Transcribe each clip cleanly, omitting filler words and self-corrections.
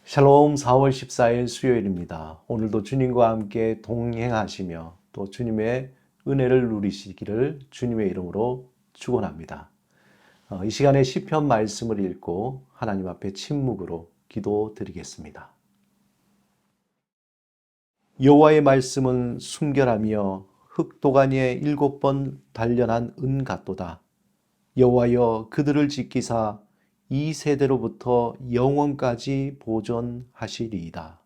샬롬 4월 14일 수요일입니다. 오늘도 주님과 함께 동행하시며 또 주님의 은혜를 누리시기를 주님의 이름으로 축원합니다. 이 시간에 시편 말씀을 읽고 하나님 앞에 침묵으로 기도드리겠습니다. 여호와의 말씀은 순결하며 흑도가니에 7번 단련한 은 같도다. 여호와여 그들을 지키사 이 세대로부터 영원까지 보존하시리이다.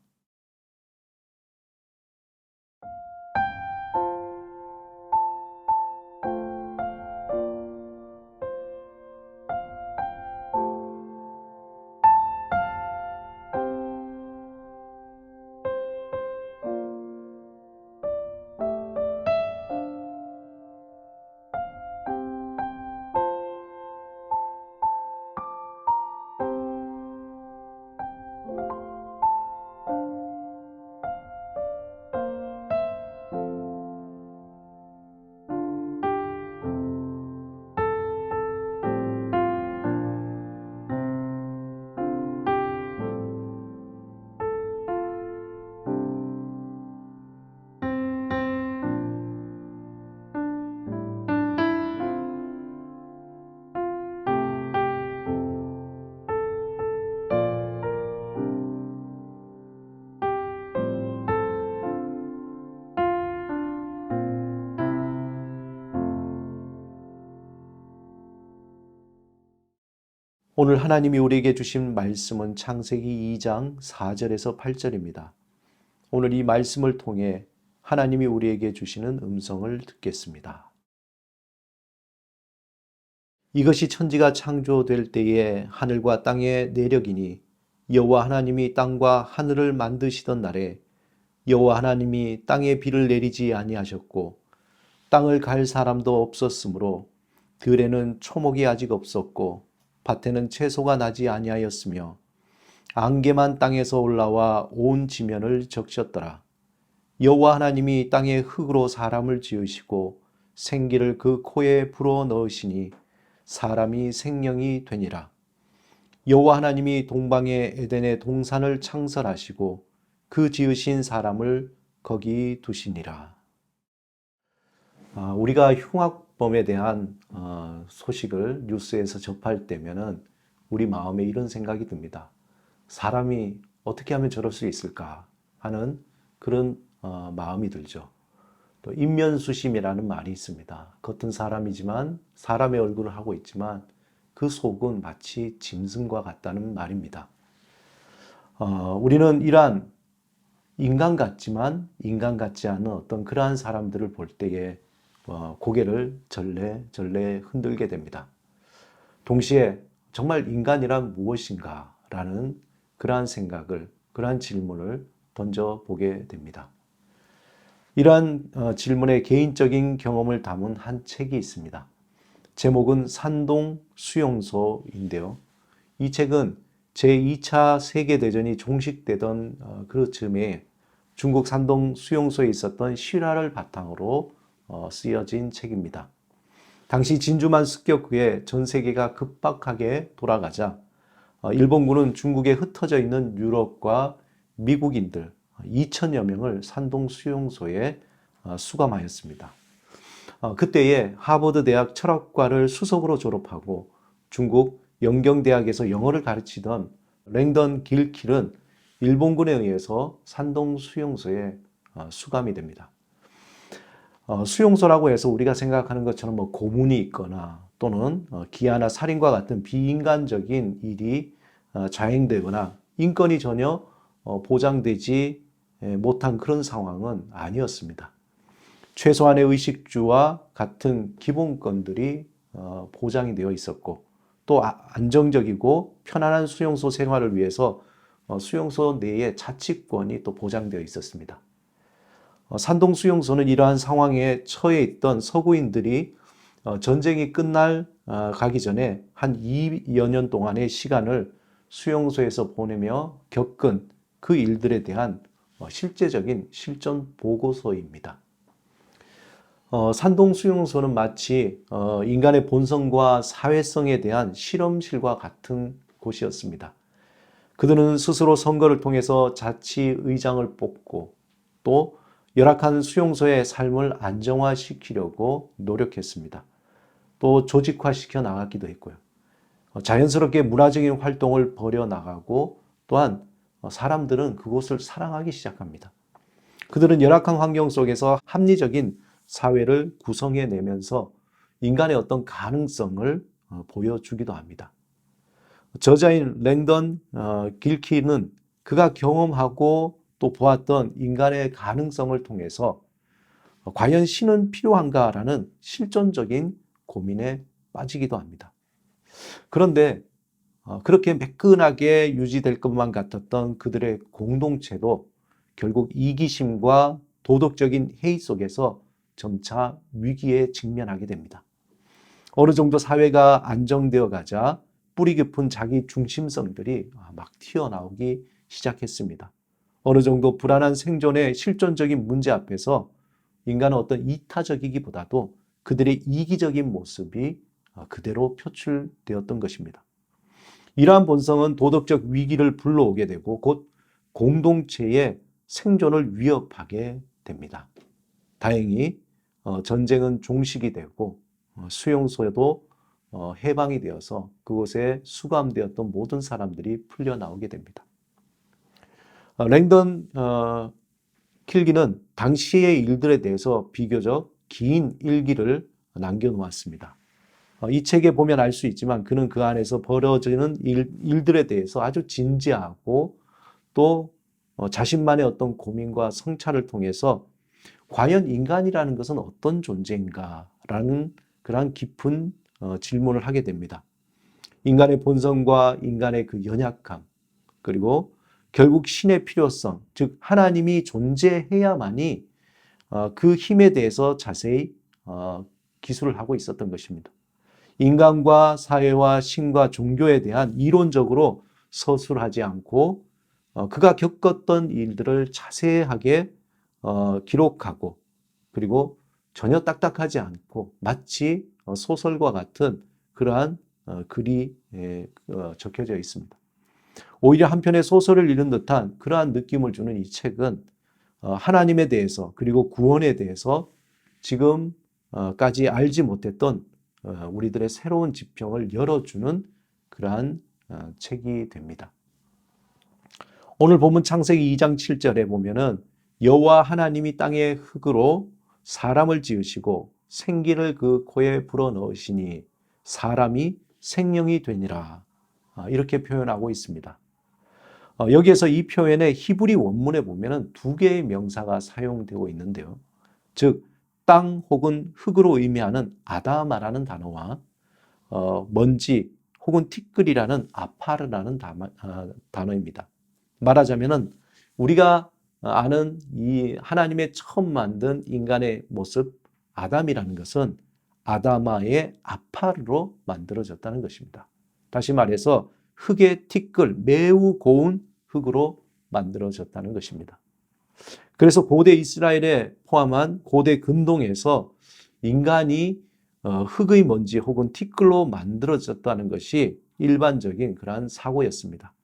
오늘 하나님이 우리에게 주신 말씀은 창세기 2장 4절에서 8절입니다. 오늘 이 말씀을 통해 하나님이 우리에게 주시는 음성을 듣겠습니다. 이것이 천지가 창조될 때에 하늘과 땅의 내력이니 여호와 하나님이 땅과 하늘을 만드시던 날에 여호와 하나님이 땅에 비를 내리지 아니하셨고 땅을 갈 사람도 없었으므로 들에는 초목이 아직 없었고 밭에는 채소가 나지 아니하였으며 안개만 땅에서 올라와 온 지면을 적셨더라. 여호와 하나님이 땅의 흙으로 사람을 지으시고 생기를 그 코에 불어 넣으시니 사람이 생명이 되니라. 여호와 하나님이 동방의 에덴의 동산을 창설하시고 그 지으신 사람을 거기 두시니라. 우리가 흉악범에 대한 소식을 뉴스에서 접할 때면은 우리 마음에 이런 생각이 듭니다. 사람이 어떻게 하면 저럴 수 있을까 하는 그런 마음이 들죠. 또 인면수심이라는 말이 있습니다. 겉은 사람이지만 사람의 얼굴을 하고 있지만 그 속은 마치 짐승과 같다는 말입니다. 우리는 이러한 인간 같지만 인간 같지 않은 어떤 그러한 사람들을 볼 때에 고개를 절레절레 흔들게 됩니다. 동시에 정말 인간이란 무엇인가 라는 그러한 생각을, 그러한 질문을 던져보게 됩니다. 이러한 질문에 개인적인 경험을 담은 한 책이 있습니다. 제목은 산동 수용소인데요. 이 책은 제2차 세계대전이 종식되던 그 즈음에 중국 산동 수용소에 있었던 실화를 바탕으로 쓰여진 책입니다. 당시 진주만 습격 후에 전 세계가 급박하게 돌아가자 일본군은 중국에 흩어져 있는 유럽과 미국인들 2천여 명을 산동 수용소에 수감하였습니다. 그때에 하버드 대학 철학과를 수석으로 졸업하고 중국 영경대학에서 영어를 가르치던 랭던 길킬은 일본군에 의해서 산동 수용소에 수감이 됩니다. 수용소라고 해서 우리가 생각하는 것처럼 고문이 있거나 또는 기아나 살인과 같은 비인간적인 일이 자행되거나 인권이 전혀 보장되지 못한 그런 상황은 아니었습니다. 최소한의 의식주와 같은 기본권들이 보장이 되어 있었고 또 안정적이고 편안한 수용소 생활을 위해서 수용소 내에 자치권이 또 보장되어 있었습니다. 산동 수용소는 이러한 상황에 처해 있던 서구인들이 전쟁이 가기 전에 한 2여 년 동안의 시간을 수용소에서 보내며 겪은 그 일들에 대한 실제적인 실전 보고서입니다. 산동 수용소는 마치 인간의 본성과 사회성에 대한 실험실과 같은 곳이었습니다. 그들은 스스로 선거를 통해서 자치의장을 뽑고 또 열악한 수용소의 삶을 안정화시키려고 노력했습니다. 또 조직화시켜 나갔기도 했고요. 자연스럽게 문화적인 활동을 벌여나가고 또한 사람들은 그곳을 사랑하기 시작합니다. 그들은 열악한 환경 속에서 합리적인 사회를 구성해내면서 인간의 어떤 가능성을 보여주기도 합니다. 저자인 랭던 길키는 그가 경험하고 또 보았던 인간의 가능성을 통해서 과연 신은 필요한가라는 실존적인 고민에 빠지기도 합니다. 그런데 그렇게 매끈하게 유지될 것만 같았던 그들의 공동체도 결국 이기심과 도덕적인 해이 속에서 점차 위기에 직면하게 됩니다. 어느 정도 사회가 안정되어 가자 뿌리 깊은 자기 중심성들이 막 튀어나오기 시작했습니다. 어느 정도 불안한 생존의 실존적인 문제 앞에서 인간은 어떤 이타적이기보다도 그들의 이기적인 모습이 그대로 표출되었던 것입니다. 이러한 본성은 도덕적 위기를 불러오게 되고 곧 공동체의 생존을 위협하게 됩니다. 다행히 전쟁은 종식이 되고 수용소에도 해방이 되어서 그곳에 수감되었던 모든 사람들이 풀려나오게 됩니다. 랭던 킬기는 당시의 일들에 대해서 비교적 긴 일기를 남겨놓았습니다. 이 책에 보면 알 수 있지만 그는 그 안에서 벌어지는 일들에 대해서 아주 진지하고 또 자신만의 어떤 고민과 성찰을 통해서 과연 인간이라는 것은 어떤 존재인가라는 그런 깊은 질문을 하게 됩니다. 인간의 본성과 인간의 그 연약함, 그리고 결국 신의 필요성, 즉 하나님이 존재해야만이 그 힘에 대해서 자세히 기술을 하고 있었던 것입니다. 인간과 사회와 신과 종교에 대한 이론적으로 서술하지 않고 그가 겪었던 일들을 자세하게 기록하고 그리고 전혀 딱딱하지 않고 마치 소설과 같은 그러한 글이 적혀져 있습니다. 오히려 한편의 소설을 읽는 듯한 그러한 느낌을 주는 이 책은 하나님에 대해서 그리고 구원에 대해서 지금까지 알지 못했던 우리들의 새로운 지평을 열어주는 그러한 책이 됩니다. 오늘 본문 창세기 2장 7절에 보면은 여호와 하나님이 땅의 흙으로 사람을 지으시고 생기를 그 코에 불어넣으시니 사람이 생명이 되니라 이렇게 표현하고 있습니다. 여기에서 이 표현의 히브리 원문에 보면은 두 개의 명사가 사용되고 있는데요. 즉 땅 혹은 흙으로 의미하는 아다마라는 단어와 먼지 혹은 티끌이라는 아파르라는 단어입니다. 말하자면은 우리가 아는 이 하나님의 처음 만든 인간의 모습 아담이라는 것은 아다마의 아파르로 만들어졌다는 것입니다. 다시 말해서 흙의 티끌, 매우 고운 흙으로 만들어졌다는 것입니다. 그래서 고대 이스라엘에 포함한 고대 근동에서 인간이 흙의 먼지 혹은 티끌로 만들어졌다는 것이 일반적인 그러한 사고였습니다.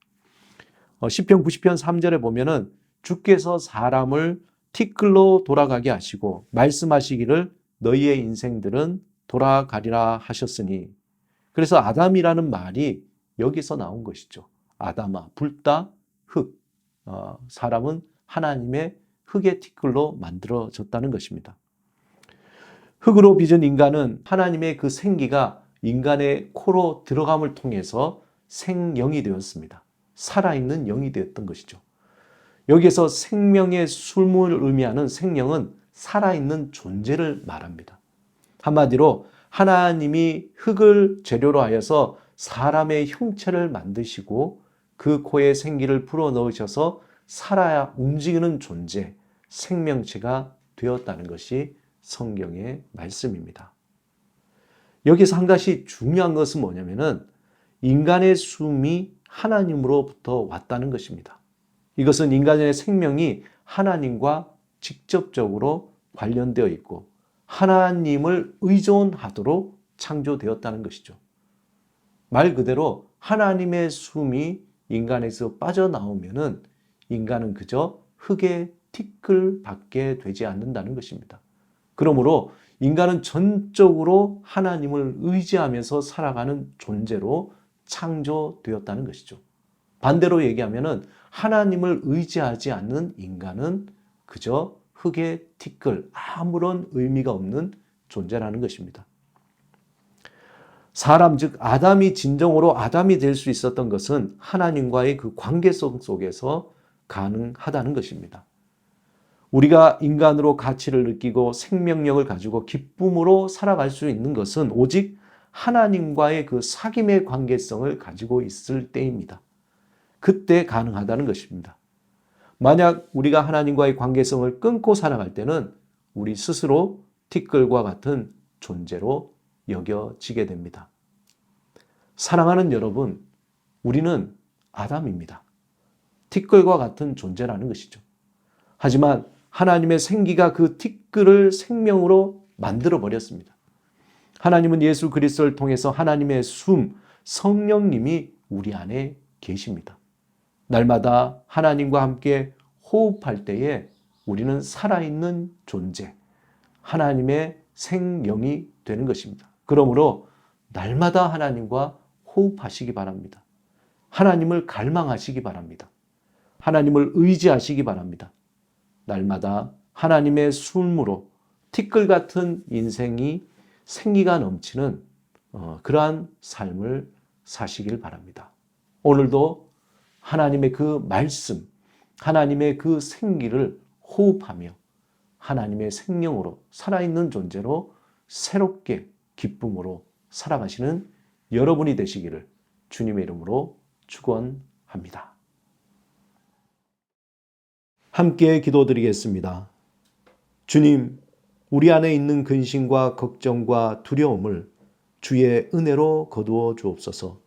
시편 90편 3절에 보면은 주께서 사람을 티끌로 돌아가게 하시고 말씀하시기를 너희의 인생들은 돌아가리라 하셨으니 그래서 아담이라는 말이 여기서 나온 것이죠. 아담아, 불다, 흙. 사람은 하나님의 흙의 티끌로 만들어졌다는 것입니다. 흙으로 빚은 인간은 하나님의 그 생기가 인간의 코로 들어감을 통해서 생영이 되었습니다. 살아있는 영이 되었던 것이죠. 여기에서 생명의 숨을 의미하는 생명은 살아있는 존재를 말합니다. 한마디로 하나님이 흙을 재료로 하여서 사람의 형체를 만드시고 그 코에 생기를 불어넣으셔서 살아야 움직이는 존재, 생명체가 되었다는 것이 성경의 말씀입니다. 여기서 한 가지 중요한 것은 뭐냐면은 인간의 숨이 하나님으로부터 왔다는 것입니다. 이것은 인간의 생명이 하나님과 직접적으로 관련되어 있고 하나님을 의존하도록 창조되었다는 것이죠. 말 그대로 하나님의 숨이 인간에서 빠져나오면은 인간은 그저 흙의 티끌밖에 되지 않는다는 것입니다. 그러므로 인간은 전적으로 하나님을 의지하면서 살아가는 존재로 창조되었다는 것이죠. 반대로 얘기하면은 하나님을 의지하지 않는 인간은 그저 흙의 티끌, 아무런 의미가 없는 존재라는 것입니다. 사람, 즉 아담이 진정으로 아담이 될 수 있었던 것은 하나님과의 그 관계성 속에서 가능하다는 것입니다. 우리가 인간으로 가치를 느끼고 생명력을 가지고 기쁨으로 살아갈 수 있는 것은 오직 하나님과의 그 사귐의 관계성을 가지고 있을 때입니다. 그때 가능하다는 것입니다. 만약 우리가 하나님과의 관계성을 끊고 살아갈 때는 우리 스스로 티끌과 같은 존재로 여겨지게 됩니다. 사랑하는 여러분, 우리는 아담입니다. 티끌과 같은 존재라는 것이죠. 하지만 하나님의 생기가 그 티끌을 생명으로 만들어 버렸습니다. 하나님은 예수 그리스도를 통해서 하나님의 숨, 성령님이 우리 안에 계십니다. 날마다 하나님과 함께 호흡할 때에 우리는 살아있는 존재, 하나님의 생명이 되는 것입니다. 그러므로 날마다 하나님과 호흡하시기 바랍니다. 하나님을 갈망하시기 바랍니다. 하나님을 의지하시기 바랍니다. 날마다 하나님의 숨으로 티끌 같은 인생이 생기가 넘치는 그러한 삶을 사시길 바랍니다. 오늘도 하나님의 그 말씀, 하나님의 그 생기를 호흡하며 하나님의 생명으로 살아있는 존재로 새롭게 기쁨으로 살아가시는 여러분이 되시기를 주님의 이름으로 축원합니다. 함께 기도드리겠습니다. 주님, 우리 안에 있는 근심과 걱정과 두려움을 주의 은혜로 거두어 주옵소서.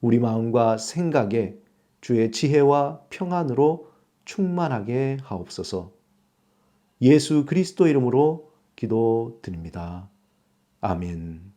우리 마음과 생각에 주의 지혜와 평안으로 충만하게 하옵소서. 예수 그리스도 이름으로 기도드립니다. 아멘.